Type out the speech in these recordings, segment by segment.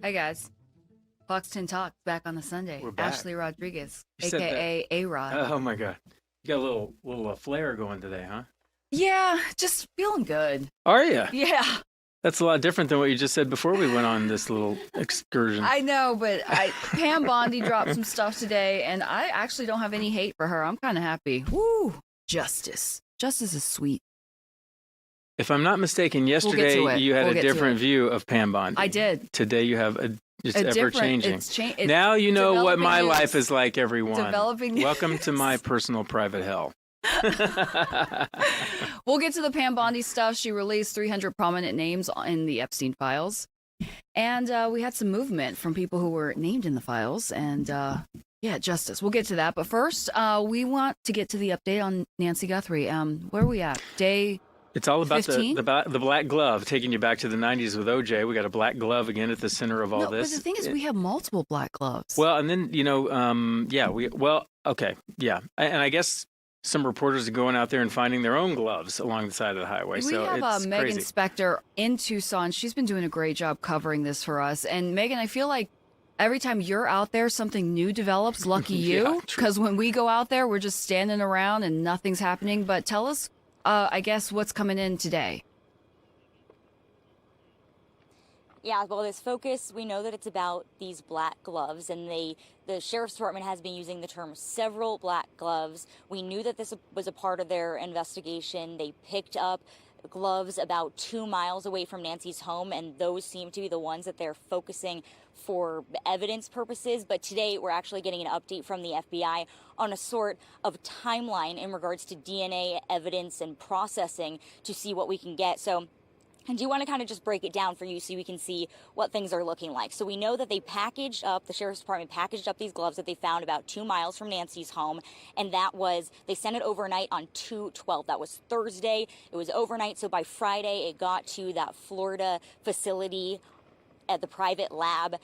Hey guys, Fox 10 Talk back on the Sunday. We're back. Ashlie Rodriguez, You said that. aka A-Rod. Oh my God. You got a little flair going today, huh? Yeah, just feeling good. Are you? Yeah, That's a lot different than what you just said before we went on this little excursion. I know, but Pam Bondi dropped some stuff today, and I actually don't have any hate for her. I'm kind of happy. Woo! Justice. Justice is sweet. If I'm not mistaken, yesterday to it. you had We'll a get to different it. view of Pam Bondi. I did. Today you have it's A ever different- changing. it's Now you know what developing my news. life is like, everyone. Developing Welcome to news. my personal private hell. We'll get to the Pam Bondi stuff. She released 300 prominent names in the Epstein files. And we had some movement from people who were named in the files. And yeah, justice. We'll get to that. But first, we want to get to the update on Nancy Guthrie. Where are we at? Day It's all about 15? the black glove, taking you back to the 90s with OJ. We got a black glove again at the center of all No, this. but the thing is, we have multiple black gloves. Well, and then, okay, yeah. And I guess some reporters are going out there and finding their own gloves along the side of the highway. We So have it's Megan crazy. Spector in Tucson. She's been doing a great job covering this for us. And Megan, I feel like every time you're out there, something new develops. Lucky Yeah, you. true. Because when we go out there, we're just standing around and nothing's happening. But tell us, I guess, what's coming in today. Yeah, well, this focus, we know that it's about these black gloves, and the sheriff's department has been using the term several black gloves. We knew that this was a part of their investigation. They picked up gloves about 2 miles away from Nancy's home, and those seem to be the ones that they're focusing for evidence purposes. But today we're actually getting an update from the FBI on a sort of timeline in regards to DNA evidence and processing to see what we can get. So I do want to kind of just break it down for you so we can see what things are looking like. So we know that the sheriff's department packaged up these gloves that they found about 2 miles from Nancy's home. And they sent it overnight on 2/12. That was Thursday. It was overnight. So by Friday, it got to that Florida facility at the private lab.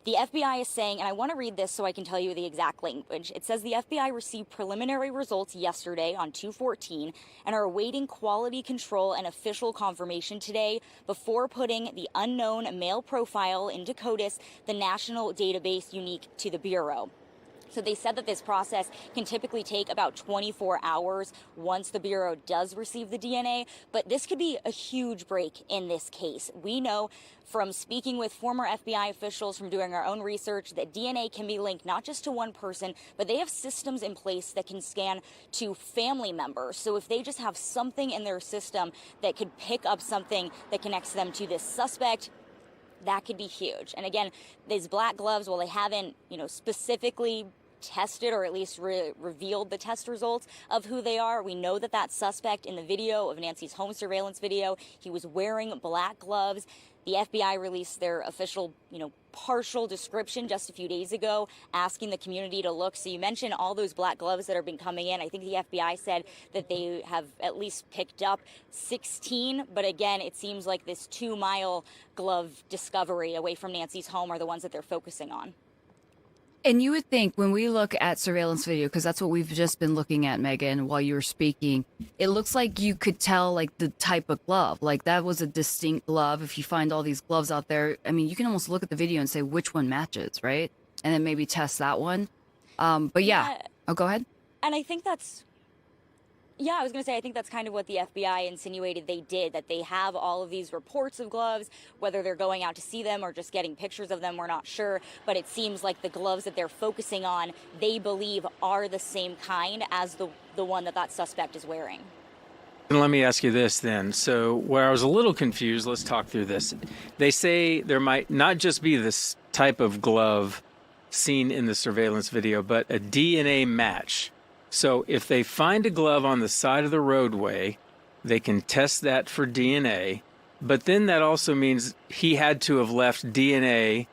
The FBI is saying, and I want to read this so I can tell you the exact language. It says the FBI received preliminary results yesterday on 2/14 and are awaiting quality control and official confirmation today before putting the unknown male profile into CoDIS, the national database unique to the Bureau. So they said that this process can typically take about 24 hours once the Bureau does receive the DNA, but this could be a huge break in this case. We know from speaking with former FBI officials, from doing our own research, that DNA can be linked not just to one person, but they have systems in place that can scan to family members. So if they just have something in their system that could pick up something that connects them to this suspect, that could be huge. And again, these black gloves, well, they haven't, specifically tested or at least revealed the test results of who they are. We know that that suspect in the video of Nancy's home surveillance video, he was wearing black gloves. The FBI released their official, partial description just a few days ago, asking the community to look. So you mentioned all those black gloves that have been coming in. I think the FBI said that they have at least picked up 16. But again, it seems like this 2-mile glove discovery away from Nancy's home are the ones that they're focusing on. And you would think when we look at surveillance video, because that's what we've just been looking at, Megan, while you were speaking, it looks like you could tell like the type of glove. Like that was a distinct glove. If you find all these gloves out there, I mean, you can almost look at the video and say which one matches, right? And then maybe test that one. But yeah. Oh, go ahead. And I think I was going to say, I think that's kind of what the FBI insinuated they did, that they have all of these reports of gloves, whether they're going out to see them or just getting pictures of them, we're not sure. But it seems like the gloves that they're focusing on, they believe are the same kind as the one that suspect is wearing. And let me ask you this then. So where I was a little confused, let's talk through this. They say there might not just be this type of glove seen in the surveillance video, but a DNA match. So if they find a glove on the side of the roadway, they can test that for DNA. But then that also means he had to have left DNA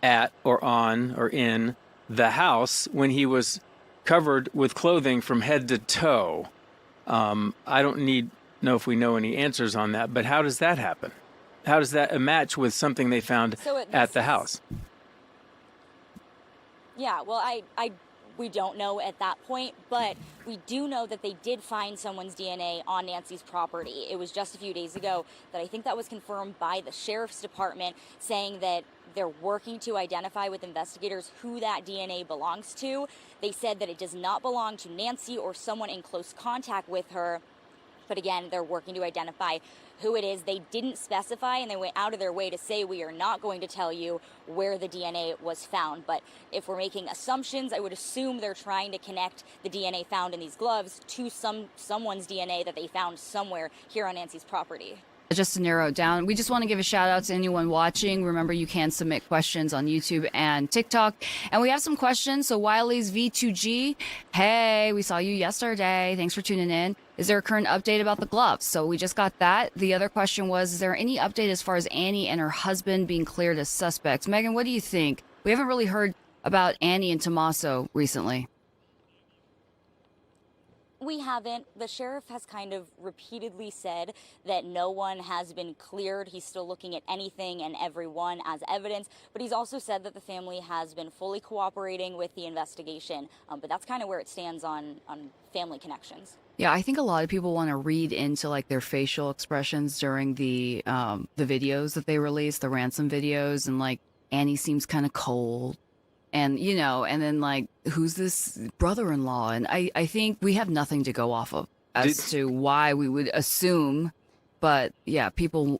at or on or in the house when he was covered with clothing from head to toe. I don't know if we know any answers on that, but how does that happen? How does that match with something they found at the house? Yeah, well, we don't know at that point, but we do know that they did find someone's DNA on Nancy's property. It was just a few days ago that I think that was confirmed by the sheriff's department, saying that they're working to identify with investigators who that DNA belongs to. They said that it does not belong to Nancy or someone in close contact with her. But again, they're working to identify who it is. They didn't specify, and they went out of their way to say, we are not going to tell you where the DNA was found. But if we're making assumptions, I would assume they're trying to connect the DNA found in these gloves to someone's DNA that they found somewhere here on Nancy's property. Just to narrow it down, we just want to give a shout out to anyone watching. Remember, you can submit questions on YouTube and TikTok. And we have some questions. So Wiley's V2G, hey, we saw you yesterday. Thanks for tuning in. Is there a current update about the gloves? So we just got that. The other question was, is there any update as far as Annie and her husband being cleared as suspects? Megan, what do you think? We haven't really heard about Annie and Tommaso recently. We haven't. The sheriff has kind of repeatedly said that no one has been cleared. He's still looking at anything and everyone as evidence, but he's also said that the family has been fully cooperating with the investigation. But that's kind of where it stands on family connections. Yeah, I think a lot of people want to read into like their facial expressions during the videos that they release, the ransom videos, and like Annie seems kind of cold. And, you know, and then like, who's this brother-in-law? And I think we have nothing to go off of as to why we would assume. But yeah,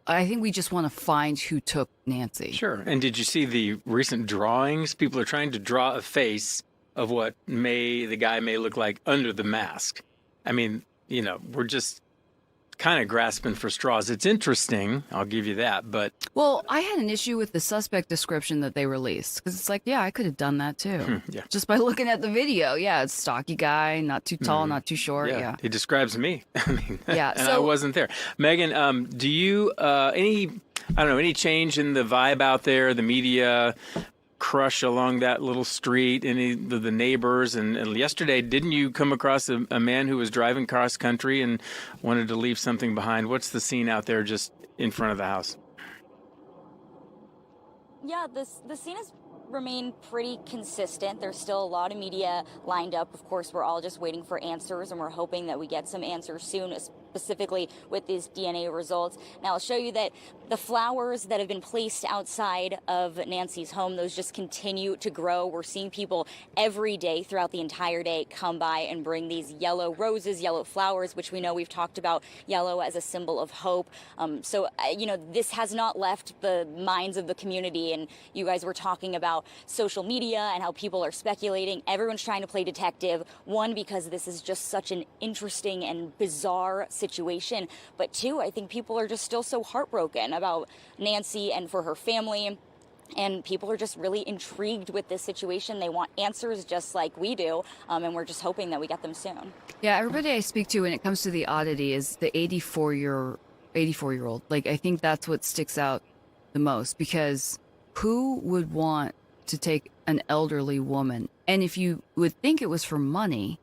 I think we just want to find who took Nancy. Sure. And did you see the recent drawings? People are trying to draw a face of what the guy may look like under the mask. I mean, you know, we're just kind of grasping for straws. It's interesting, I'll give you that, but... Well, I had an issue with the suspect description that they released, because it's like, yeah, I could have done that too. Yeah. Just by looking at the video. Yeah, it's stocky guy, not too tall, not too short. Yeah. He describes me. I mean, yeah, and I wasn't there. Megan, do you, any change in the vibe out there, the media crush along that little street, any of the neighbors? And yesterday, didn't you come across a man who was driving cross country and wanted to leave something behind? What's the scene out there just in front of the house? Yeah, the scene has remained pretty consistent. There's still a lot of media lined up. Of course, we're all just waiting for answers, and we're hoping that we get some answers soon, specifically with these DNA results. Now, I'll show you that the flowers that have been placed outside of Nancy's home, those just continue to grow. We're seeing people every day throughout the entire day come by and bring these yellow roses, yellow flowers, which we know we've talked about yellow as a symbol of hope. So, this has not left the minds of the community. And you guys were talking about social media and how people are speculating. Everyone's trying to play detective. One, because this is just such an interesting and bizarre situation. But two, I think people are just still so heartbroken about Nancy and for her family. And people are just really intrigued with this situation. They want answers just like we do. And we're just hoping that we get them soon. Yeah, everybody I speak to when it comes to the oddity is the 84-year-old. Like, I think that's what sticks out the most, because who would want to take an elderly woman? And if you would think it was for money,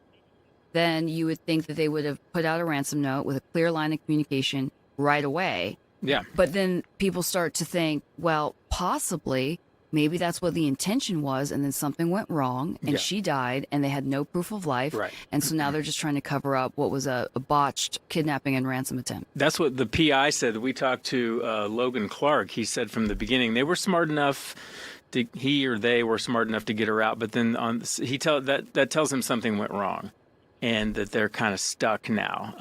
then you would think that they would have put out a ransom note with a clear line of communication right away. Yeah. But then people start to think, well, possibly, maybe that's what the intention was, and then something went wrong, and she died, and they had no proof of life. Right. And so now they're just trying to cover up what was a botched kidnapping and ransom attempt. That's what the PI said. We talked to Logan Clark. He said from the beginning they were smart enough to get her out, but then that tells him something went wrong, and that they're kind of stuck now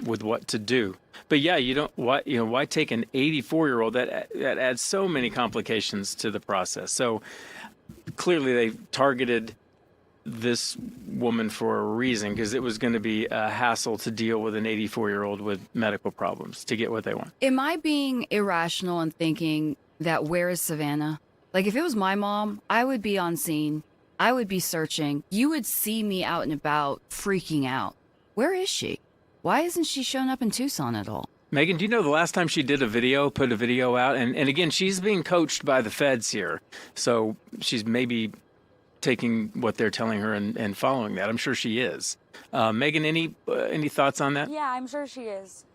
with what to do. But yeah, why take an 84-year-old? That adds so many complications to the process. So clearly they targeted this woman for a reason, because it was going to be a hassle to deal with an 84-year-old with medical problems to get what they want. Am I being irrational in thinking that where is Savannah? Like, if it was my mom, I would be on scene. I would be searching. You would see me out and about freaking out. Where is she? Why isn't she showing up in Tucson at all? Megan, do you know the last time she put a video out? And again, she's being coached by the feds here. So she's maybe taking what they're telling her and following that. I'm sure she is. Megan, any thoughts on that? Yeah, I'm sure she is.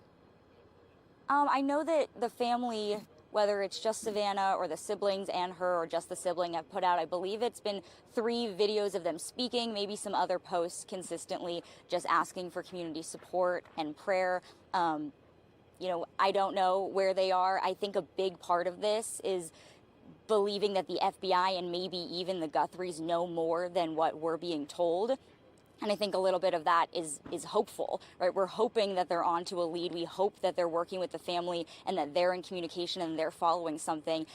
I know that the family whether it's just Savannah or the siblings and her or just the sibling have put out, I believe it's been 3 videos of them speaking, maybe some other posts consistently just asking for community support and prayer. I don't know where they are. I think a big part of this is believing that the FBI and maybe even the Guthries know more than what we're being told. And I think a little bit of that is hopeful, right? We're hoping that they're onto a lead. We hope that they're working with the family and that they're in communication and they're following something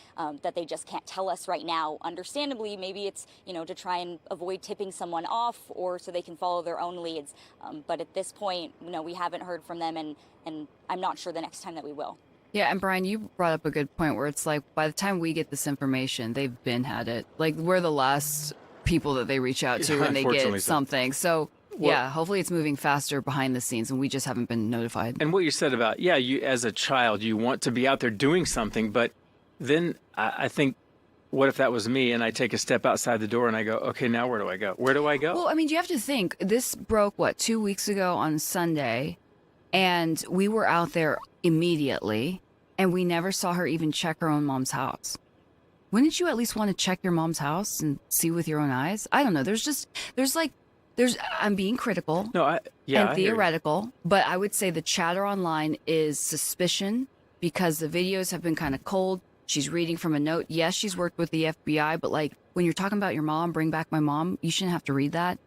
that they just can't tell us right now. Understandably, maybe it's, to try and avoid tipping someone off or so they can follow their own leads. But at this point, we haven't heard from them, and I'm not sure the next time that we will. Yeah, and Brian, you brought up a good point where it's like by the time we get this information, they've been had it. Like we're the last people that they reach out to when they get something. So yeah, hopefully it's moving faster behind the scenes and we just haven't been notified. And what you said about, you as a child, you want to be out there doing something, but then I think, what if that was me and I take a step outside the door and I go, okay, now where do I go? Where do I go? Well, I mean, you have to think, this broke, 2 weeks ago on Sunday, and we were out there immediately, and we never saw her even check her own mom's house. Wouldn't you at least want to check your mom's house and see with your own eyes? I don't know. I'm being critical and theoretical, but I would say the chatter online is suspicion because the videos have been kind of cold. She's reading from a note. Yes, she's worked with the FBI, but like when you're talking about your mom, bring back my mom, you shouldn't have to read that.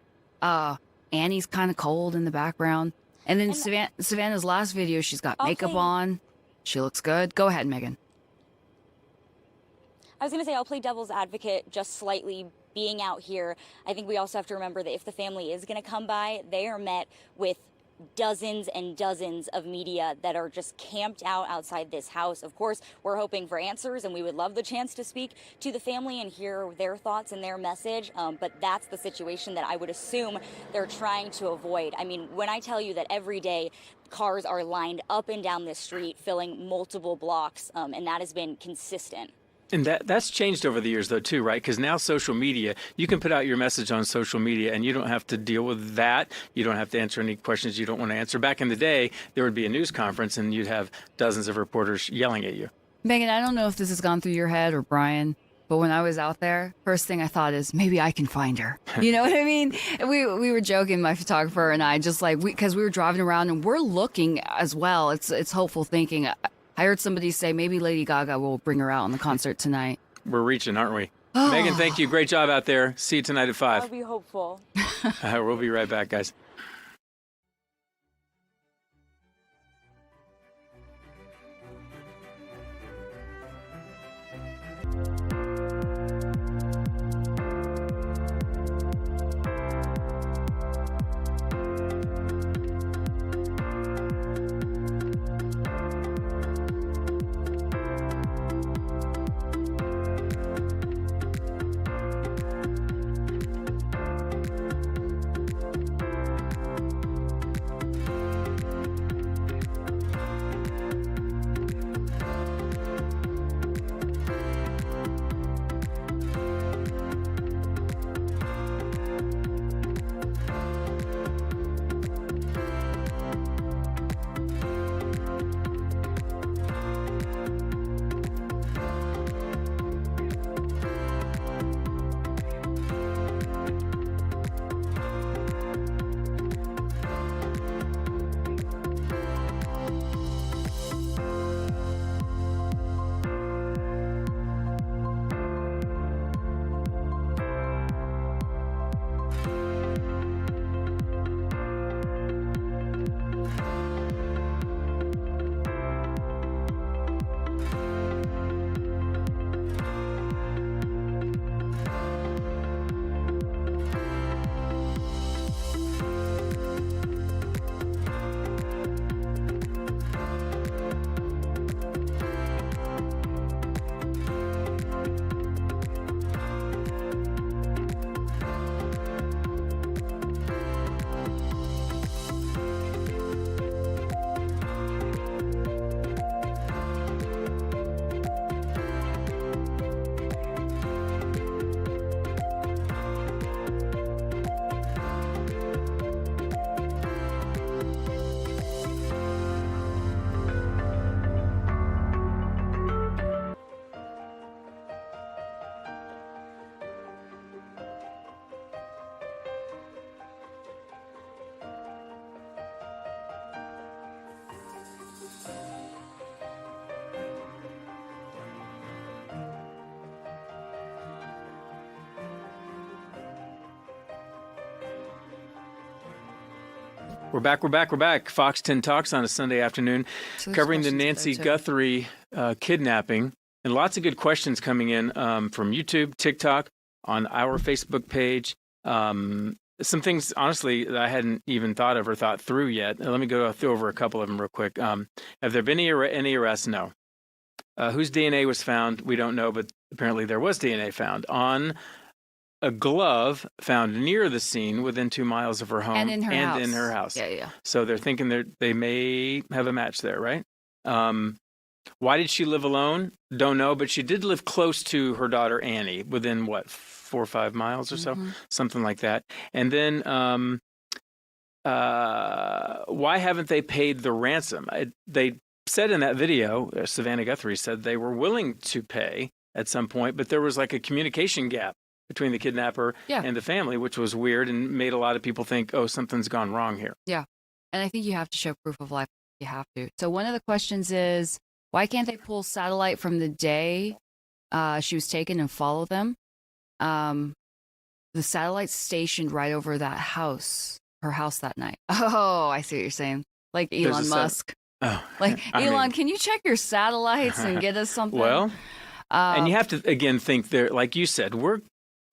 Annie's kind of cold in the background. And then Savannah's last video, she's got makeup on. She looks good. Go ahead, Megan. I was going to say, I'll play devil's advocate just slightly. Being out here, I think we also have to remember that if the family is going to come by, they are met with dozens and dozens of media that are just camped outside this house. Of course, we're hoping for answers, and we would love the chance to speak to the family and hear their thoughts and their message. But that's the situation that I would assume they're trying to avoid. I mean, when I tell you that every day cars are lined up and down this street, filling multiple blocks, and that has been consistent. And that's changed over the years, though, too, right? Because now social media, you can put out your message on social media and you don't have to deal with that. You don't have to answer any questions you don't want to answer. Back in the day, there would be a news conference and you'd have dozens of reporters yelling at you. Megan, I don't know if this has gone through your head or Brian, but when I was out there, first thing I thought is maybe I can find her. You know what I mean? We were joking, my photographer and I, just like, because we were driving around and we're looking as well. It's hopeful thinking. I heard somebody say maybe Lady Gaga will bring her out on the concert tonight. We're reaching, aren't we? Megan, thank you. Great job out there. See you tonight at 5. I'll be hopeful. We'll be right back, guys. We're back. Fox 10 Talks on a Sunday afternoon, So there's covering the questions Nancy there, too. Guthrie kidnapping. And lots of good questions coming in from YouTube, TikTok, on our Facebook page. Some things, honestly, that I hadn't even thought of or thought through yet. Let me go over a couple of them real quick. Have there been any arrests? No. Whose DNA was found? We don't know, but apparently there was DNA found on a glove found near the scene within 2 miles of her home And in her house. Yeah. So they're thinking they may have a match there, right? Why did she live alone? Don't know, but she did live close to her daughter Annie, within 4 or 5 miles or so, something like that. And then why haven't they paid the ransom? They said in that video, Savannah Guthrie said they were willing to pay at some point, but there was like a communication gap between the kidnapper and the family, which was weird and made a lot of people think, oh, something's gone wrong here. Yeah. And I think you have to show proof of life. You have to. So one of the questions is, why can't they pull satellite from the day she was taken and follow them? The satellite's stationed right over that house, her house that night. Oh, I see what you're saying. Like Elon Musk. Like, Elon, can you check your satellites and get us something? Well, and you have to, again, think there, like you said, we're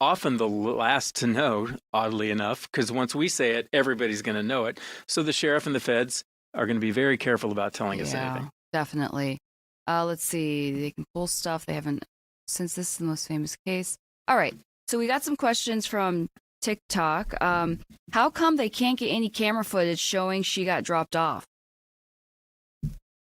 often the last to know, oddly enough, because once we say it, everybody's going to know it. So the sheriff and the feds are going to be very careful about telling us anything. Definitely. Let's see. They can pull stuff. They haven't, since this is the most famous case. All right. So we got some questions from TikTok. How come they can't get any camera footage showing she got dropped off?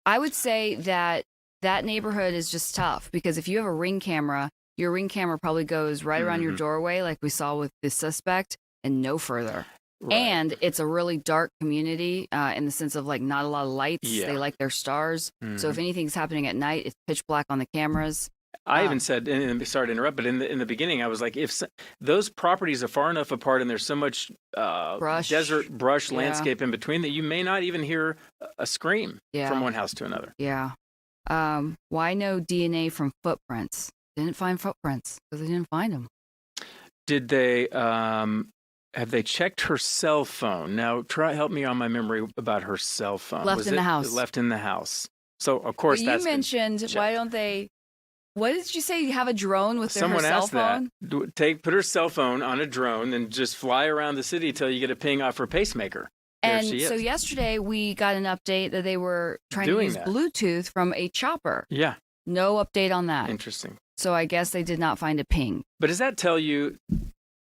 I would say that neighborhood is just tough, because if you have a Ring camera, your Ring camera probably goes right around your doorway, like we saw with the suspect, and no further. Right. And it's a really dark community in the sense of like not a lot of lights. Yeah. They like their stars. So if anything's happening at night, it's pitch black on the cameras. I even said, and sorry to interrupt, but in the beginning, I was like, if those properties are far enough apart and there's so much desert brush landscape in between that you may not even hear a scream from one house to another. Yeah. Why no DNA from footprints? Didn't find footprints because they didn't find them. Did they? Have they checked her cell phone? Now, help me on my memory about her cell phone. Left in the house. Left in the house. So, of course, you mentioned, why don't they? What did you say? You have a drone with Someone her cell asked phone? That. Put her cell phone on a drone and just fly around the city till you get a ping off her pacemaker. And so yesterday we got an update that they were trying to use Bluetooth from a chopper. Yeah. No update on that. Interesting. So I guess they did not find a ping. But does that tell you?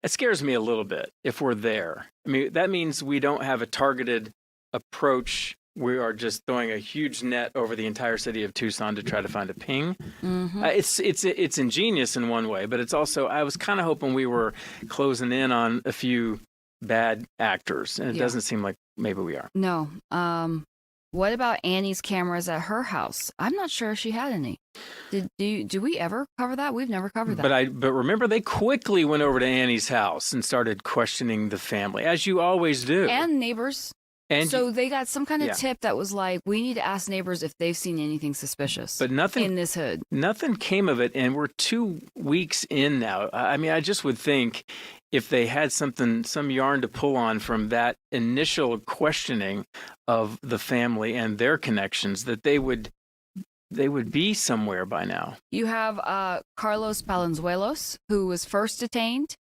It scares me a little bit if we're there. I mean, that means we don't have a targeted approach. We are just throwing a huge net over the entire city of Tucson to try to find a ping. It's ingenious in one way, but it's also, I was kind of hoping we were closing in on a few bad actors, and it doesn't seem like maybe we are. No. What about Annie's cameras at her house? I'm not sure if she had any. Do we ever cover that? We've never covered that. But remember, they quickly went over to Annie's house and started questioning the family, as you always do. And neighbors. And so they got some kind of tip that was like, we need to ask neighbors if they've seen anything suspicious. But nothing in this hood. Nothing came of it, and we're 2 weeks in now. I mean, I just would think if they had some yarn to pull on from that initial questioning of the family and their connections, that they would be somewhere by now. You have Carlos Palenzuelos, who was first detained,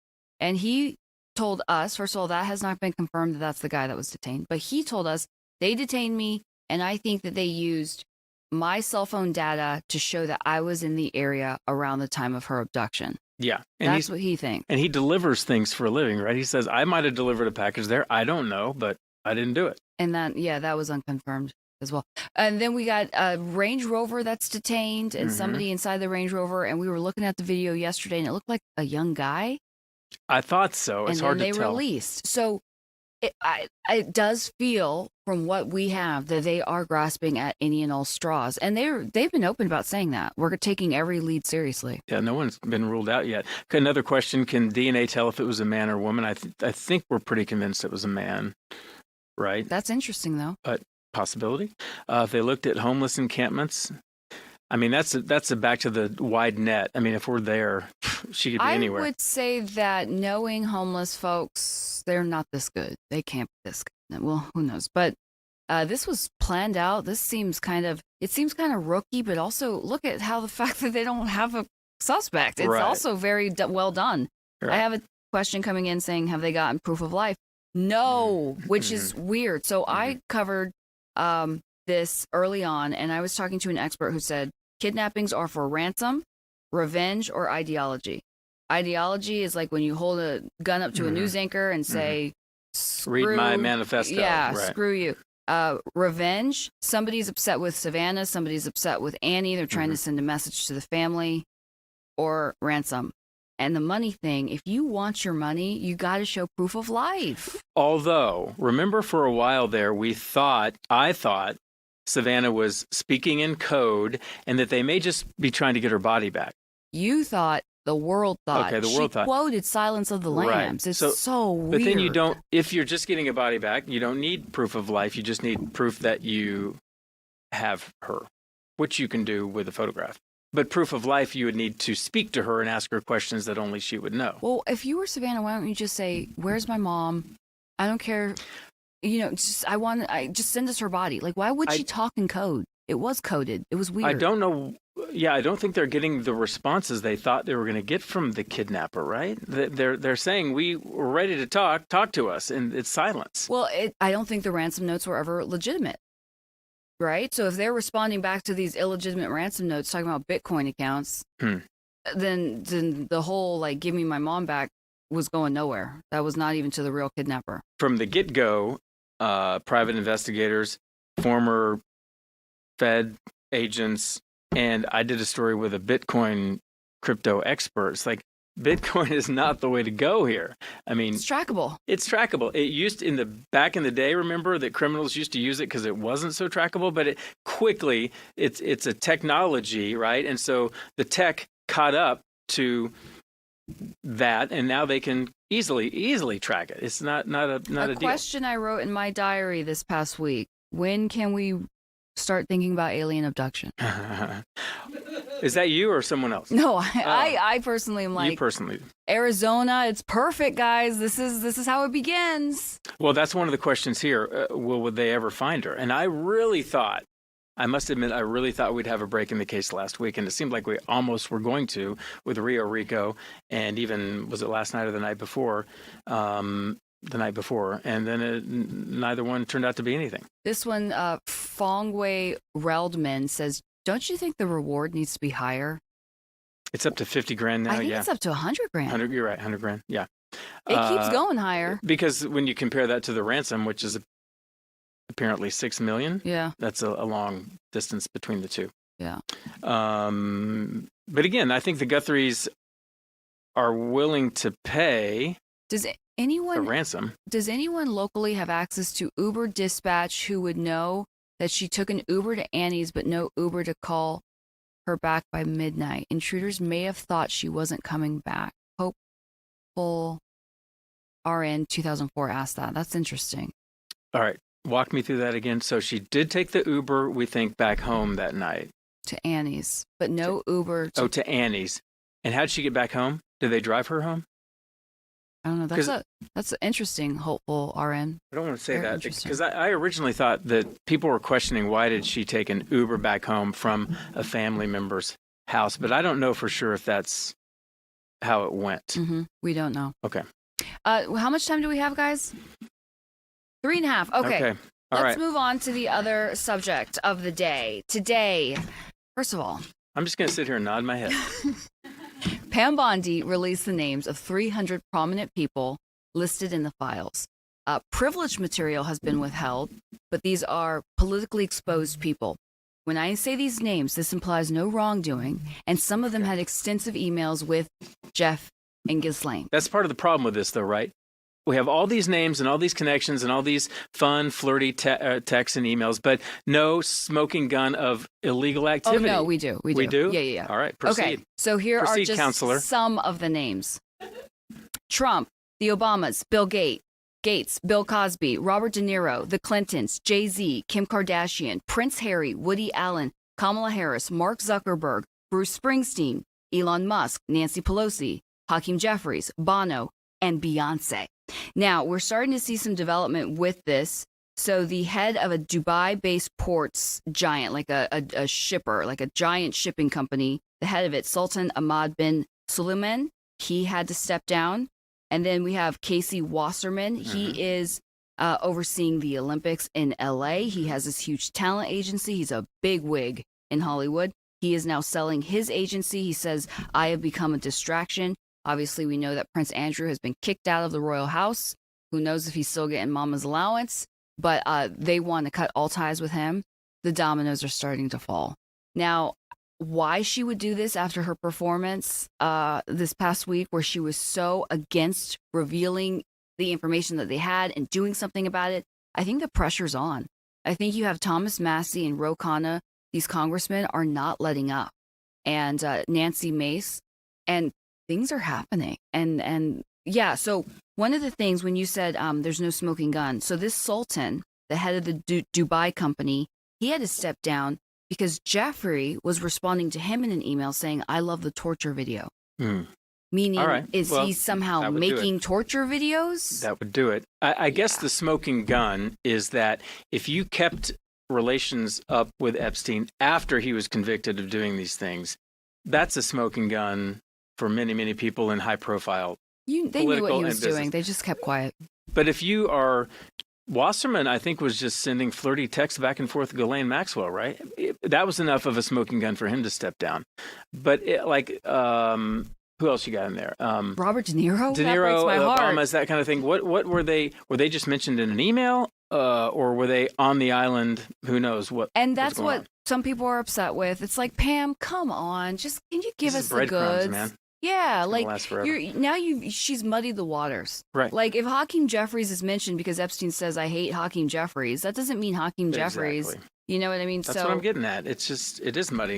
and he told us, first of all, that has not been confirmed that that's the guy that was detained, but he told us they detained me, and I think that they used my cell phone data to show that I was in the area around the time of her abduction. Yeah. And that's what he thinks. And he delivers things for a living, right? He says, I might have delivered a package there. I don't know, but I didn't do it. And that was unconfirmed as well. And then we got a Range Rover that's detained and somebody inside the Range Rover. And we were looking at the video yesterday and it looked like a young guy. I thought so. It's hard to tell. And they released. So it does feel from what we have that they are grasping at any and all straws. And they've been open about saying that. We're taking every lead seriously. Yeah, no one's been ruled out yet. Okay, another question, can DNA tell if it was a man or woman? I think we're pretty convinced it was a man, right? That's interesting, though. Possibility. If they looked at homeless encampments, I mean, that's back to the wide net. I mean, if we're there, she could be anywhere. I would say that knowing homeless folks, they're not this good. They can't be this good. well, who knows? But this was planned out. This seems kind of rookie, but also look at how the fact that they don't have a suspect. It's Right. also very well done. Right. I have a question coming in saying, have they gotten proof of life? No, which is weird. So I covered this early on, and I was talking to an expert who said kidnappings are for ransom, revenge, or ideology. Ideology is like when you hold a gun up to a news anchor and say, Read my manifesto. Yeah, Right. screw you. Revenge, somebody's upset with Savannah, somebody's upset with Annie, they're trying to send a message to the family, or ransom. And the money thing, if you want your money, you got to show proof of life. Although, remember for a while there, I thought Savannah was speaking in code and that they may just be trying to get her body back. You thought, the world thought. Okay, the world she thought. quoted Silence of the Lambs. It's so weird. But then you don't, if you're just getting a body back, you don't need proof of life. You just need proof that you have her, which you can do with a photograph. But proof of life, you would need to speak to her and ask her questions that only she would know. Well, if you were Savannah, why don't you just say, "Where's my mom? I don't care. You know, just just send us her body." Like, why would she talk in code? It was coded. It was weird. I don't know. Yeah, I don't think they're getting the responses they thought they were going to get from the kidnapper, right? They're saying, we were ready to talk to us, and it's silence. Well, I don't think the ransom notes were ever legitimate, right? So if they're responding back to these illegitimate ransom notes talking about Bitcoin accounts, then the whole, like, give me my mom back was going nowhere. That was not even to the real kidnapper. From the get-go, private investigators, former Fed agents, and I did a story with a Bitcoin crypto expert. It's like, Bitcoin is not the way to go here. I mean, It's trackable. it's trackable. It used back in the day, remember that criminals used to use it because it wasn't so trackable, but it quickly, it's a technology, right? And so the tech caught up to that, and now they can easily track it. It's not a deal. Question I wrote in my diary this past week: when can we start thinking about alien abduction? Is that you or someone else? No, I personally am like, You personally. Arizona, it's perfect, guys. This is how it begins. Well, that's one of the questions here. Would they ever find her? And I must admit, I really thought we'd have a break in the case last week, and it seemed like we almost were going to with Rio Rico, and even, was it last night or the night before? The night before, and then neither one turned out to be anything. This one, Fongwei Reldman says, don't you think the reward needs to be higher? It's up to 50 grand now. I think Yeah, it's up to 100 grand. 100. You're right, 100 grand. Yeah, It keeps going higher. because when you compare that to the ransom, which is apparently 6 million, Yeah. that's a long distance between the two. Yeah. But again, I think the Guthries are willing to pay Does a anyone ransom. locally have access to Uber dispatch who would know that she took an Uber to Annie's but no Uber to call her back by midnight? Intruders may have thought she wasn't coming back. Hopeful RN 2004 asked that. That's interesting. All right, walk me through that again. So she did take the Uber, we think, back home that night. To Annie's, but no Uber to... To Annie's. And how'd she get back home? Did they drive her home? I don't know. That's an interesting, hopeful RN. I don't want to say Very that interesting. because I originally thought that people were questioning why did she take an Uber back home from a family member's house, but I don't know for sure if that's how it went. Mm-hmm. We don't know. Okay. How much time do we have, guys? 3.5. Okay. All Let's right. move on to the other subject of the day. Today, first of all, I'm just going to sit here and nod my head. Pam Bondi released the names of 300 prominent people listed in the files. Privileged material has been withheld, but these are politically exposed people. When I say these names, this implies no wrongdoing, and some of them had extensive emails with Jeff and Ghislaine. That's part of the problem with this, though, right? We have all these names and all these connections and all these fun, flirty texts and emails, but no smoking gun of illegal activity. Oh, no, we do. We do? Yeah. All right, proceed. Okay, so here Proceed, are just counselor. some of the names. Trump, the Obamas, Bill Gates, Bill Cosby, Robert De Niro, the Clintons, Jay-Z, Kim Kardashian, Prince Harry, Woody Allen, Kamala Harris, Mark Zuckerberg, Bruce Springsteen, Elon Musk, Nancy Pelosi, Hakeem Jeffries, Bono, and Beyonce. Now, we're starting to see some development with this. So the head of a Dubai-based ports giant, like a shipper, like a giant shipping company, the head of it, Sultan Ahmad bin Suleiman, he had to step down. And then we have Casey Wasserman. He is overseeing the Olympics in LA. He has this huge talent agency. He's a big wig in Hollywood. He is now selling his agency. He says, I have become a distraction. Obviously, we know that Prince Andrew has been kicked out of the royal house. Who knows if he's still getting mama's allowance? But they want to cut all ties with him. The dominoes are starting to fall. Now, why she would do this after her performance this past week, where she was so against revealing the information that they had and doing something about it, I think the pressure's on. I think you have Thomas Massey and Ro Khanna. These congressmen are not letting up. And Nancy Mace. And things are happening. And yeah, so one of the things when you said there's no smoking gun, so this Sultan, the head of the Dubai company, he had to step down because Jeffrey was responding to him in an email saying, I love the torture video. Meaning, he somehow making torture videos? That would do it. I guess the smoking gun is that if you kept relations up with Epstein after he was convicted of doing these things, that's a smoking gun for many, many people in high profile. They knew what he was doing. They just kept quiet. But if you are, Wasserman, I think, was just sending flirty texts back and forth to Ghislaine Maxwell, right? That was enough of a smoking gun for him to step down. But who else you got in there? Robert De Niro? De Niro, Obama's, that kind of thing. What were they? Were they just mentioned in an email? Or were they on the island? Who knows what? And that's what some people are upset with. It's like, Pam, come on, just can you give us the goods, man? Yeah, like she's muddied the waters. Right. Like if Hakeem Jeffries is mentioned because Epstein says I hate Hakeem Jeffries, that doesn't mean Hakeem Jeffries. You know what I mean? That's what I'm getting at. It is muddying